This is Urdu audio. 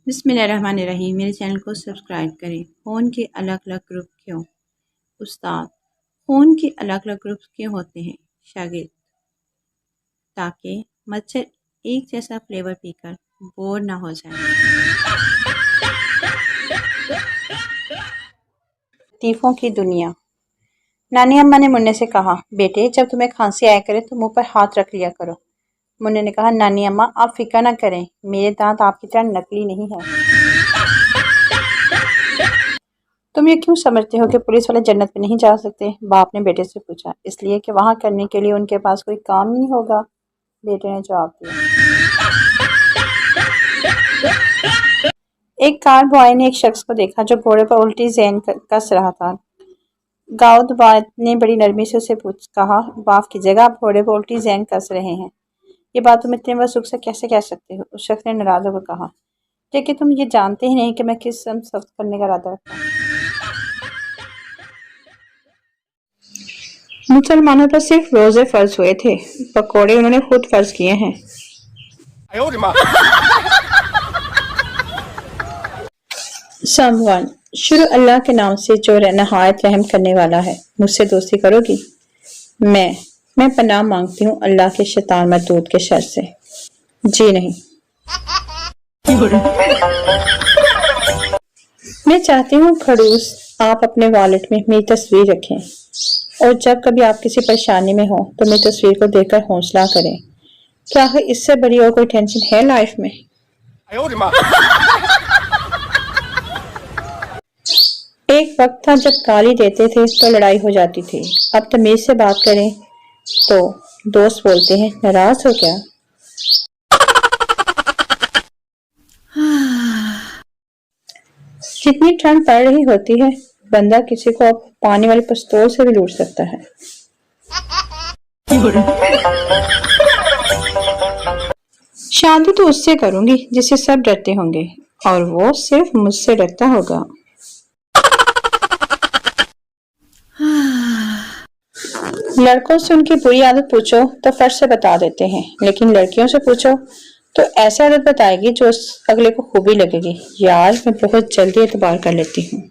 بسم اللہ الرحمن الرحیم۔ میرے چینل کو سبسکرائب کریں۔ خون کے الگ الگ گروپ کیوں؟ استاد، خون کے الگ الگ گروپ کیوں ہوتے ہیں؟ شاگرد، تاکہ مچھر ایک جیسا فلیور پی کر بور نہ ہو جائے۔ لطیفوں کی دنیا۔ نانی اماں نے منّے سے کہا، بیٹے جب تمہیں کھانسی آیا کرے تو منہ پر ہاتھ رکھ لیا کرو۔ منّے نے کہا، نانی اماں آپ فکر نہ کریں، میرے دانت آپ کی طرح نکلی نہیں ہے۔ تم یہ کیوں سمجھتے ہو کہ پولیس والے جنت میں نہیں جا سکتے؟ باپ نے بیٹے سے پوچھا۔ اس لیے کہ وہاں کرنے کے لیے ان کے پاس کوئی کام نہیں ہوگا، بیٹے نے جواب دیا۔ ایک کار بوائے نے ایک شخص کو دیکھا جو گھوڑے پر الٹی زین کس رہا تھا۔ گاؤد بوائے نے بڑی نرمی سے اسے کہا، معاف کیجیے گا، آپ گھوڑے پر الٹی زین کس رہے ہیں، یہ بات تم اتنے وسوخ سے کیسے کہہ سکتے ہو؟ اس شخص نے ناراض ہو کر کہا، لیکن تم یہ جانتے ہی نہیں کہ میں کس سخت کرنے کا ارادہ رکھتا ہوں۔ مسلمانوں پر صرف روزے فرض ہوئے تھے، پکوڑے انہوں نے خود فرض کیے ہیں۔ ساموان، شروع اللہ کے نام سے جو نہایت رحم کرنے والا ہے۔ مجھ سے دوستی کرو گی؟ میں پناہ مانگتی ہوں اللہ کے شیطان مردود کے شر سے۔ جی نہیں۔ میں چاہتی ہوں کھڑوس آپ اپنے والیٹ میں میری تصویر رکھیں اور جب کبھی آپ کسی پریشانی میں ہوں تو میری تصویر کو دیکھ کر حوصلہ کریں۔ کیا اس سے بڑی اور کوئی ٹینشن ہے لائف میں؟ ایک وقت تھا جب گالی دیتے تھے تو لڑائی ہو جاتی تھی، اب تمیز سے بات کریں تو دوست بولتے ہیں ناراض ہو کیا؟ جتنی ٹھنڈ پڑ رہی ہوتی ہے بندہ کسی کو اب پانی والی پستول سے بھی لوٹ سکتا ہے۔ شادی تو اس سے کروں گی جس سے سب ڈرتے ہوں گے اور وہ صرف مجھ سے ڈرتا ہوگا۔ لڑکوں سے ان کی بری عادت پوچھو تو فٹ سے بتا دیتے ہیں، لیکن لڑکیوں سے پوچھو تو ایسی عادت بتائے گی جو اگلے کو خوبی لگے گی۔ یار میں بہت جلدی اعتبار کر لیتی ہوں۔